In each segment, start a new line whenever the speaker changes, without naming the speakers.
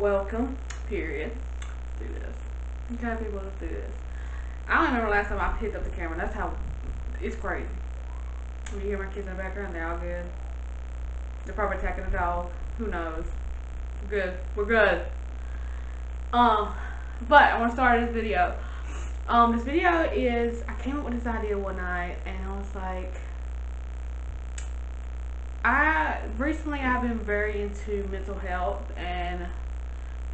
welcome, period. Do this. Okay, people, let's do this. I don't remember last time I picked up the camera. That's how, it's crazy. You hear my kids in the background, they're all good. They're probably attacking the dog. Who knows? We're good. We're good. But I want to start this video. This video is, I came up with this idea one night, and I was like, recently I've been very into mental health and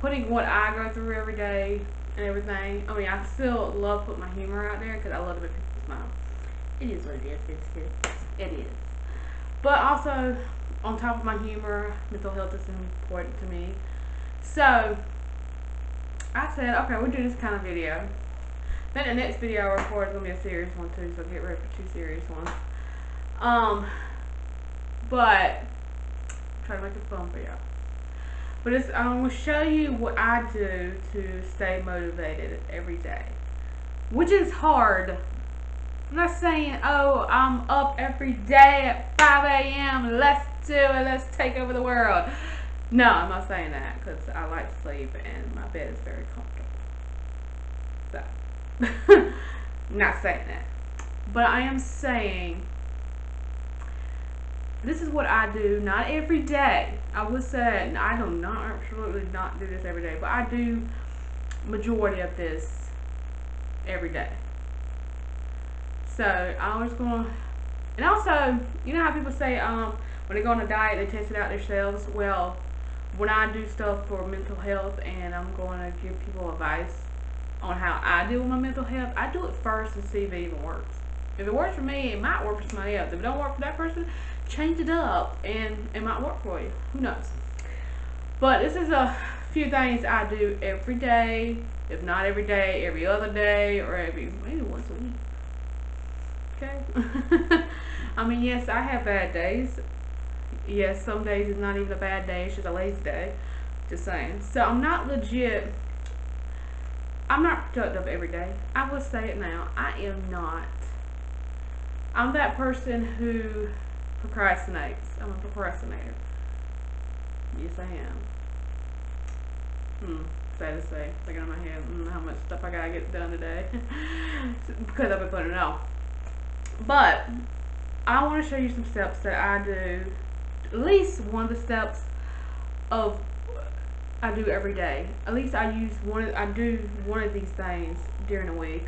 putting what I go through every day and everything. I mean, I still love putting my humor out there because I love to make people smile. It is what it is, it's it is. But also, on top of my humor, mental health is important to me. So, I said, okay, we'll do this kind of video. Then the next video I record is going to be a serious one too, so get ready for 2 serious ones. But try to make it fun for y'all. But I'm going to show you what I do to stay motivated every day, which is hard. I'm not saying, oh, I'm up every day at 5 a.m. Let's do it. Let's take over the world. No, I'm not saying that because I like to sleep and my bed is very comfortable. So, not saying that. But I am saying this is what I do, not every day. I would say I do not absolutely not do this every day, but I do majority of this every day. So I always go, and also, you know how people say when they go on a diet they test it out themselves. Well, when I do stuff for mental health and I'm going to give people advice on how I deal with my mental health, I do it first and see if it even works. If it works for me, it might work for somebody else. If it don't work for that person, change it up and it might work for you. Who knows? But this is a few things I do every day. If not every day, every other day, or maybe once a week. Okay? I mean, yes, I have bad days. Yes, some days it's not even a bad day. It's just a lazy day. Just saying. So I'm not legit. I'm not productive every day. I will say it now. I am not. I'm that person who procrastinates. I'm a procrastinator. Yes, I am. Sad to say. Thinking in my head, how much stuff I gotta get done today. Because I've been putting it off. But I want to show you some steps that I do. At least one of the steps of I do every day. At least I do one of these things during the week,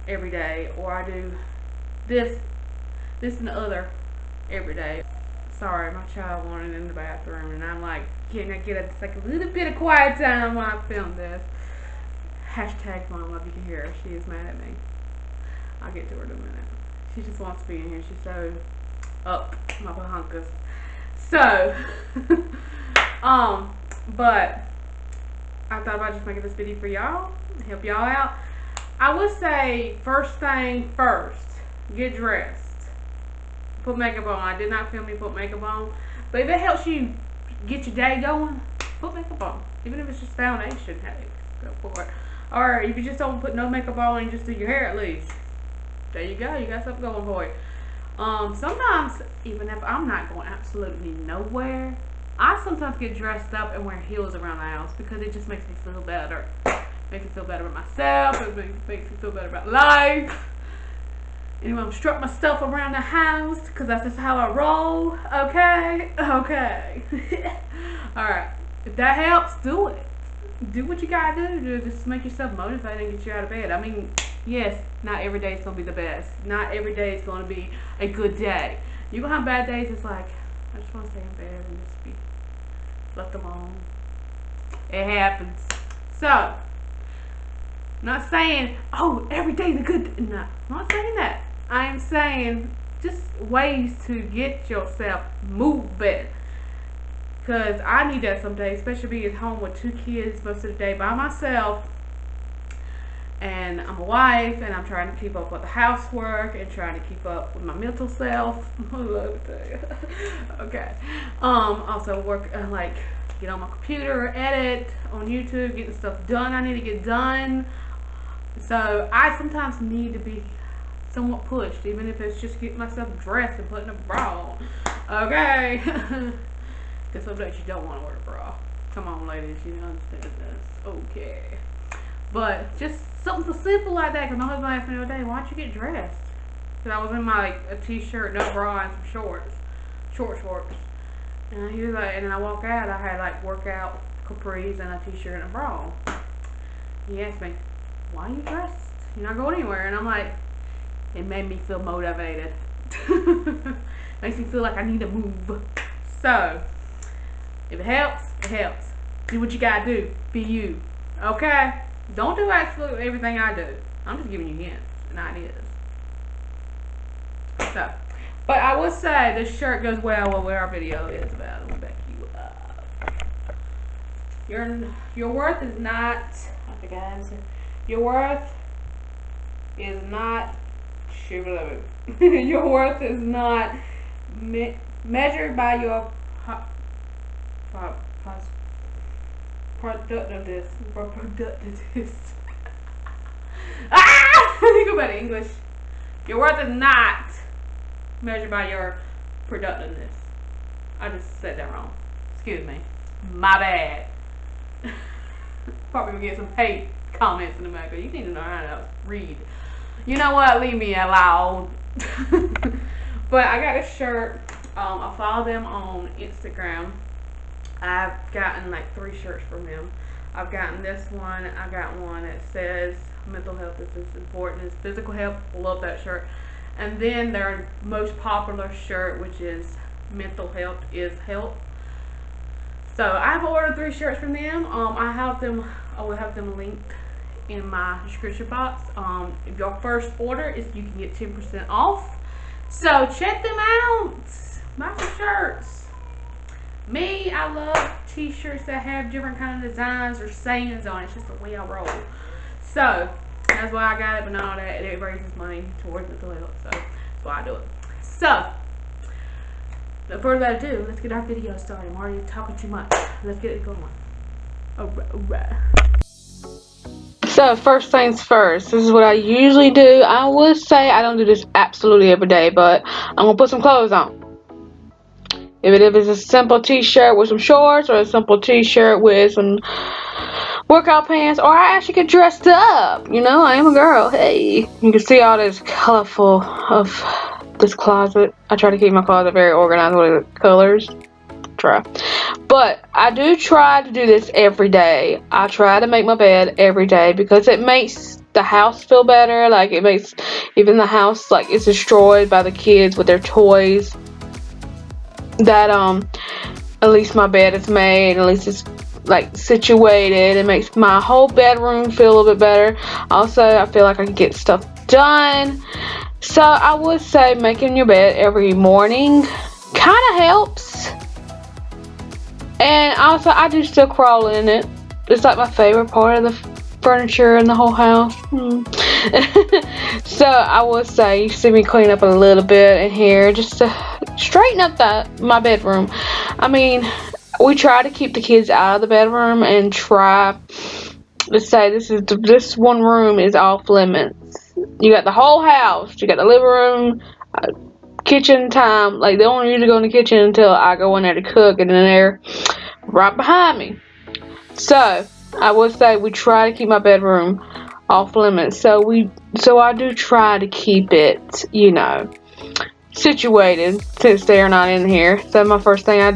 every day, or I do this and the other every day. Sorry, my child wanted in the bathroom, and I'm like, can I get a little bit of quiet time while I film this? Hashtag mom, if you can hear her, she is mad at me. I'll get to her in a minute. She just wants to be in here. She's so up my bahunkas. So, but I thought about just making this video for y'all, help y'all out. I would say first thing first, get dressed. Put makeup on. I did not film me put makeup on, but if it helps you get your day going, put makeup on. Even if it's just foundation, hey, go for it. Or if you just don't put no makeup on and just do your hair at least, there you go. You got something going for you. Sometimes, even if I'm not going absolutely nowhere, I sometimes get dressed up and wear heels around the house because it just makes me feel better. Makes me feel better about myself. It makes me feel better about life. Anyway, I'm strut my stuff around the house because that's just how I roll. Okay? Okay. Alright. If that helps, do it. Do what you gotta do to just make yourself motivated and get you out of bed. I mean, yes, not every day is going to be the best. Not every day is going to be a good day. You're going to have bad days. It's like, I just want to stay in bed and just be left alone. It happens. So, not saying, oh, every day is a good day. No, I'm not saying that. I am saying just ways to get yourself moving. Because I need that some days, especially being home with 2 kids most of the day by myself. And I'm a wife, and I'm trying to keep up with the housework and trying to keep up with my mental self. I love it. Okay. Also work, get on my computer, edit on YouTube, getting stuff done I need to get done. So I sometimes need to be somewhat pushed, even if it's just getting myself dressed and putting a bra on. Okay. Because some days you don't want to wear a bra. Come on, ladies, you understand this. Okay. But just something so simple like that, because my husband asked me the other day, why'd you get dressed? Because I was in my, like, a t-shirt, no bra, and some shorts. Shorts. And he was like, and then I walk out, I had, like, workout capris and a t-shirt and a bra. He asked me, why are you dressed? You're not going anywhere. And I'm like, it made me feel motivated. Makes me feel like I need to move. So, if it helps, it helps. Do what you gotta do. Be you. Okay? Don't do absolutely everything I do. I'm just giving you hints and ideas. So, but I will say this shirt goes well with what our video is about. Let me back you up. Your worth is not. I think I answered. Your worth is not. Your worth is not measured by your productiveness. Think about English. Your worth is not measured by your productiveness. I just said that wrong. Excuse me. My bad. Probably gonna get some hate comments in the back. You need to know how to read. You know what? Leave me alone. But I got a shirt. I follow them on Instagram. I've gotten like 3 shirts from them. I've gotten this one. I got one that says mental health is as important as physical health. Love that shirt. And then their most popular shirt, which is mental health is health. So I've ordered 3 shirts from them. I will have them linked in my description box. If your first order is, you can get 10% off. So check them out. Buy some shirts. Me, I love t-shirts that have different kind of designs or sayings on it. It's just the way I roll. So that's why I got it, but not all that. It raises money towards mental health. So that's why I do it. So without further ado, let's get our video started. I'm already talking too much. Let's get it going. Alright. So first things first, this is what I usually do. I would say I don't do this absolutely every day, but I'm gonna put some clothes on. If it is a simple t-shirt with some shorts, or a simple t-shirt with some workout pants, or I actually get dressed up. You know, I am a girl. Hey, you can see all this colorful of this closet. I try to keep my closet very organized with colors. But I do try to do this every day. I try to make my bed every day because it makes the house feel better. Like, it makes even the house like it's destroyed by the kids with their toys. That at least my bed is made, at least it's like situated. It makes my whole bedroom feel a little bit better. Also, I feel like I can get stuff done. So I would say making your bed every morning kind of helps. And also, I do still crawl in it. It's like my favorite part of the furniture in the whole house. So I would say you see me clean up a little bit in here just to straighten up my bedroom. I mean, we try to keep the kids out of the bedroom and try to say this one room is off limits. You got the whole house. You got the living room, kitchen time. Like, they don't usually go in the kitchen until I go in there to cook, and then they're right behind me. So I would say we try to keep my bedroom off limits. So I do try to keep it, you know, situated since they're not in here. So my first thing I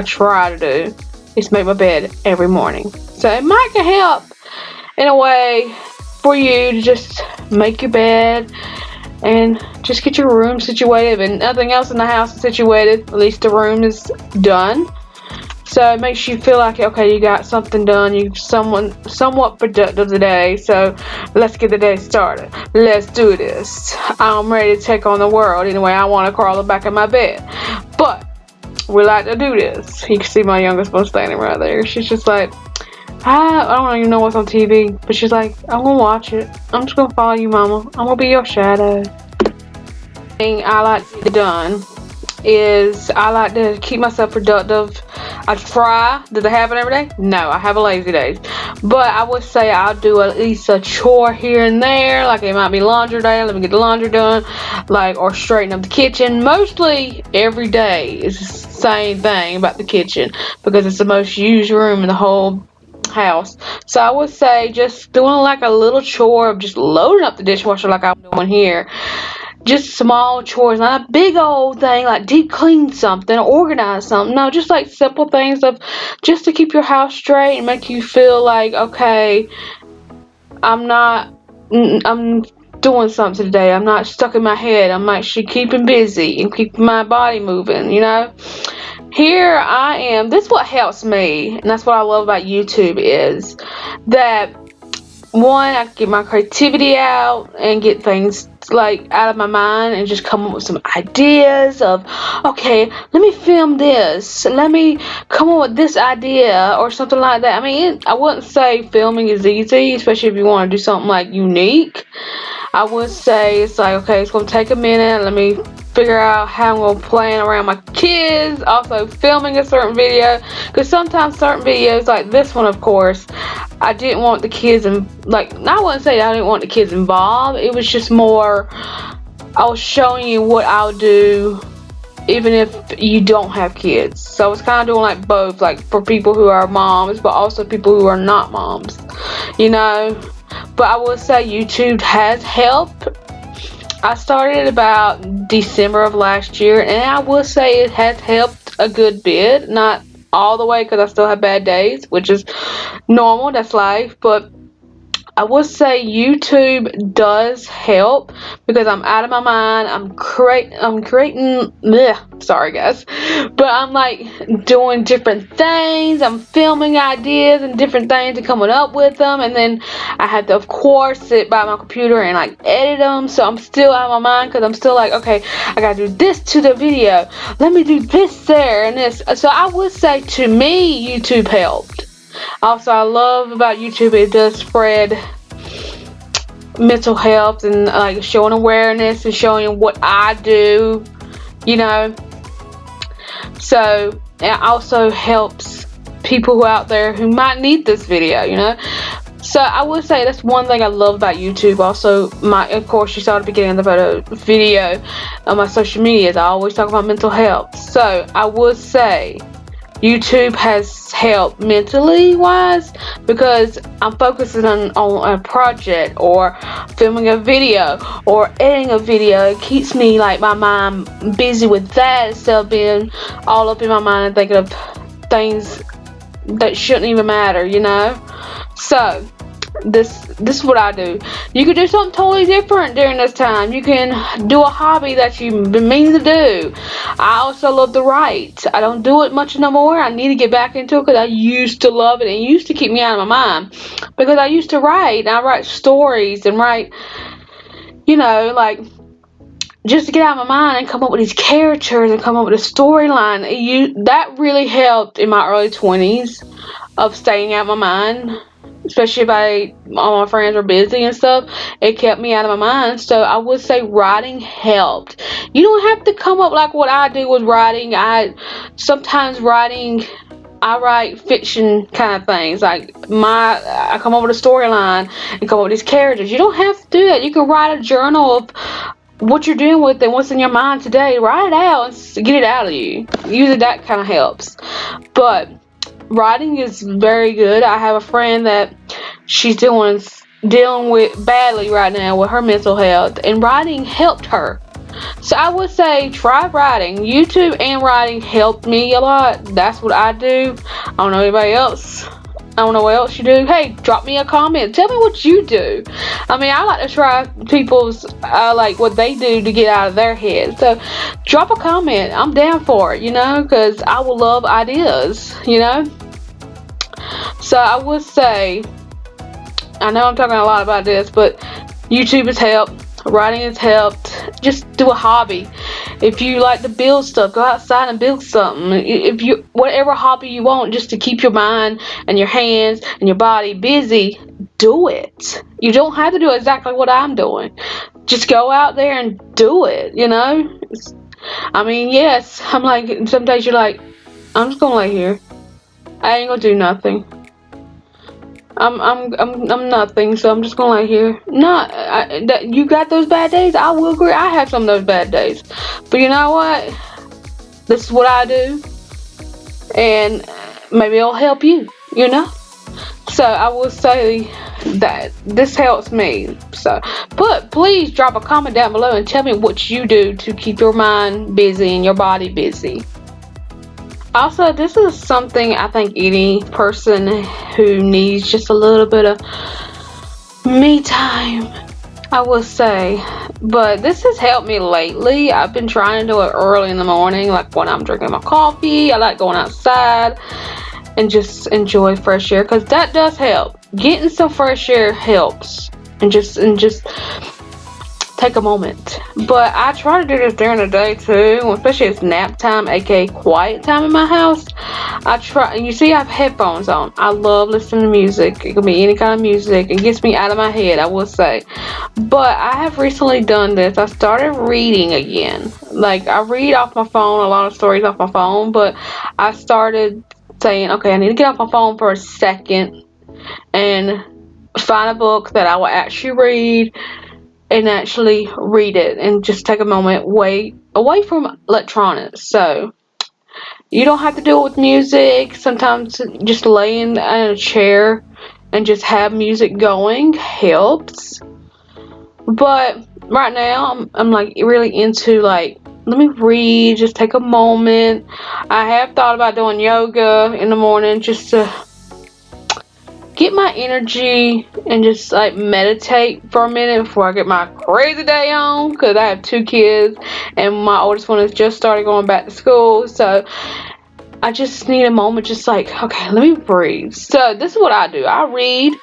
try to do is make my bed every morning. So it might help in a way for you to just make your bed and just get your room situated. And nothing else in the house is situated, at least the room is done. So it makes you feel like, okay, you got something done. You're somewhat productive today. So let's get the day started. Let's do this. I'm ready to take on the world. Anyway, I want to crawl the back of my bed. But we like to do this. You can see my youngest one standing right there. She's just like, I don't even know what's on TV. But she's like, I'm going to watch it. I'm just going to follow you, Mama. I'm going to be your shadow. Thing I like to get done is I like to keep myself productive. I try. Does it happen every day? No, I have a lazy day.
But I would say I'll do at least a chore here and there, like it might be laundry day, let me get the laundry done, like, or straighten up the kitchen. Mostly every day is the same thing about the kitchen because it's the most used room in the whole house. So I would say just doing like a little chore of just loading up the dishwasher like I'm doing here. Just small chores, not a big old thing like deep clean something, organize something. No, just like simple things of just to keep your house straight and make you feel like, okay, I'm not, I'm doing something today. I'm not stuck in my head. I'm actually keeping busy and keeping my body moving, you know? Here I am. This is what helps me, and that's what I love about YouTube is that one, I can get my creativity out and get things like out of my mind and just come up with some ideas of, okay, let me film this, let me come up with this idea or something like that. I mean, I wouldn't say filming is easy, especially if you want to do something like unique. I would say it's like, okay, it's gonna take a minute. Let me figure out how I'm gonna plan around my kids. Also, filming a certain video, because sometimes certain videos, like this one, of course, I didn't want the kids and like I wouldn't say I didn't want the kids involved. It was just more I was showing you what I'll do even if you don't have kids. So I was kind of doing like both, like for people who are moms, but also people who are not moms, you know. But I will say YouTube has helped. I started about December of last year, and I will say it has helped a good bit. Not all the way because I still have bad days, which is normal, that's life. But I would say YouTube does help because I'm out of my mind. I'm creating. Bleh, sorry guys, but I'm like doing different things. I'm filming ideas and different things and coming up with them, and then I have to, of course, sit by my computer and like edit them. So I'm still out of my mind because I'm still like, okay, I gotta do this to the video. Let me do this there and this. So I would say to me, YouTube helped. Also, I love about YouTube it does spread mental health and like showing awareness and showing what I do, you know. So it also helps people who out there who might need this video, you know. So I would say that's one thing I love about YouTube. Also, of course you saw at the beginning of the video on my social medias. I always talk about mental health. So I would say YouTube has helped mentally wise because I'm focusing on a project or filming a video or editing a video. It keeps me like my mind busy with that instead of being all up in my mind and thinking of things that shouldn't even matter, you know. So this is what I do. You could do something totally different during this time. You can do a hobby that you've been meaning to do. I also love to write. I don't do it much no more. I need to get back into it because I used to love it and it used to keep me out of my mind because I used to write. I write stories and write, you know, like just to get out of my mind and come up with these characters and come up with a storyline. That really helped in my early 20s of staying out of my mind, especially if all my friends were busy and stuff. It kept me out of my mind. So I would say writing helped. You don't have to come up like what I do with writing. Sometimes I write fiction kind of things. Like I come up with a storyline and come up with these characters. You don't have to do that. You can write a journal of what you're doing with it, what's in your mind today. Write it out and get it out of you. Usually that kind of helps. But writing is very good. I have a friend that she's dealing with badly right now with her mental health, and writing helped her. So I would say try writing. YouTube and writing helped me a lot. That's what I do. I don't know anybody else. I don't know what else you do. Hey, drop me a comment. Tell me what you do. I mean, I like to try people's like what they do to get out of their head. So drop a comment. I'm down for it, you know, because I will love ideas, you know. So I would say, I know I'm talking a lot about this, but YouTube has helped. Writing has helped. Just do a hobby. If you like to build stuff, go outside and build something. If you whatever hobby you want, just to keep your mind and your hands and your body busy, do it. You don't have to do exactly what I'm doing. Just go out there and do it. You know. I mean, yes. I'm like some days you're like, I'm just gonna lay here. I ain't gonna do nothing. I'm nothing, so I'm just gonna lay here. That you got those bad days. I will agree. I have some of those bad days, but you know what? This is what I do, and maybe it'll help you. You know. So I will say that this helps me. So, but please drop a comment down below and tell me what you do to keep your mind busy and your body busy. Also, this is something I think any person who needs just a little bit of me time, I will say. But this has helped me lately. I've been trying to do it early in the morning, like when I'm drinking my coffee. I like going outside and just enjoy fresh air, because that does help. Getting some fresh air helps. And just take a moment. But I try to do this during the day too, especially it's nap time, aka quiet time in my house. I try, and you see I have headphones on. I love listening to music. It can be any kind of music. It gets me out of my head, I will say. But I have recently done this. I started reading again. Like, I read off my phone, a lot of stories off my phone, but I started saying, okay, I need to get off my phone for a second and find a book that I will actually read and actually read it and just take a moment away from electronics. So you don't have to do it with music. Sometimes just laying in a chair and just have music going helps. But right now I'm like really into, like, let me read, just take a moment. I have thought about doing yoga in the morning just to get my energy and just like meditate for a minute before I get my crazy day on, because I have 2 kids and my oldest one has just started going back to school. So I just need a moment, just like, okay, let me breathe. So this is what I do. I read.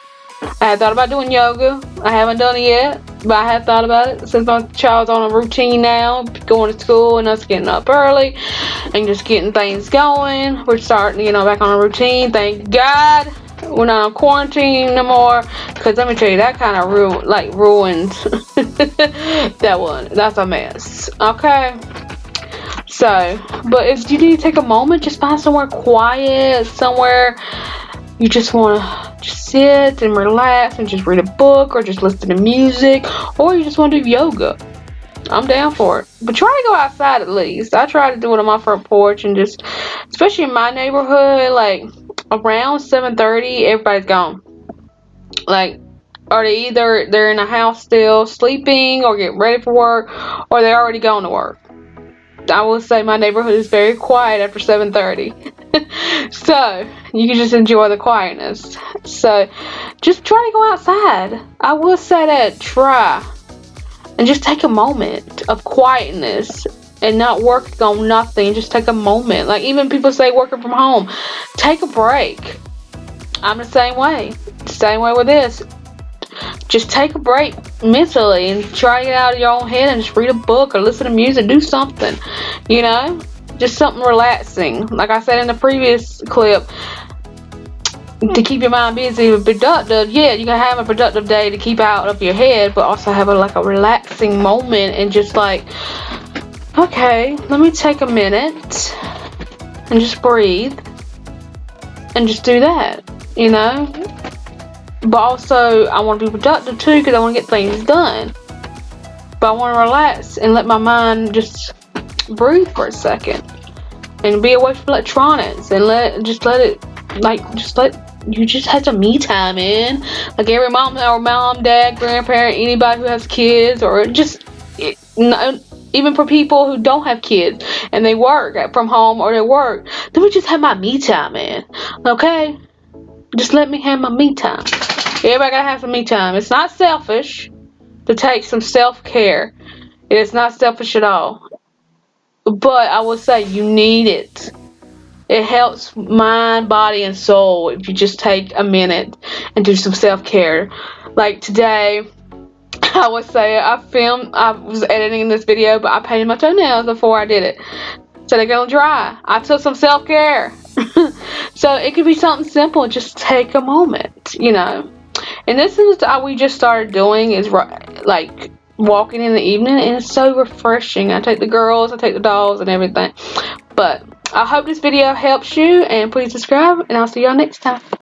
I had thought about doing yoga. I haven't done it yet, but I have thought about it since my child's on a routine now, going to school and us getting up early and just getting things going. We're starting, back on a routine. Thank God we're not on quarantine no more. Because let me tell you, that kind of ruined that one. That's a mess. Okay. So, but if you need to take a moment, just find somewhere quiet, somewhere you just want to just sit and relax and just read a book or just listen to music, or you just want to do yoga. I'm down for it. But try to go outside at least. I try to do it on my front porch and just, especially in my neighborhood, like around 7:30, everybody's gone. Like, or they're in the house still sleeping or getting ready for work, or they're already going to work. I will say my neighborhood is very quiet after 7:30. So you can just enjoy the quietness. So just try to go outside. I will say that, try and just take a moment of quietness and not working on nothing. Just take a moment. Like, even people say working from home, take a break. I'm the same way. Same way with this. Just take a break mentally and try to get out of your own head and just read a book or listen to music. Do something, just something relaxing. Like I said in the previous clip, to keep your mind busy and productive. Yeah, you can have a productive day to keep out of your head, but also have a relaxing moment and just like, okay, let me take a minute and just breathe and just do that, But also, I want to be productive too, because I want to get things done. But I want to relax and let my mind just breathe for a second and be away from electronics and you just have some me time, man. Like every mom, dad, grandparent, anybody who has kids, or just even for people who don't have kids and they work from home or they work, let me just have my me time, man. Okay, just let me have my me time. Everybody gotta have some me time. It's not selfish to take some self-care. It's not selfish at all. But I will say you need it. It helps mind, body, and soul if you just take a minute and do some self-care. Like today, I would say I was editing this video, but I painted my toenails before I did it. So they're gonna dry. I took some self-care. So it could be something simple. Just take a moment, And this is what we just started doing, is like walking in the evening, and it's so refreshing. I take the girls, I take the dogs and everything. But I hope this video helps you, and please subscribe, and I'll see y'all next time.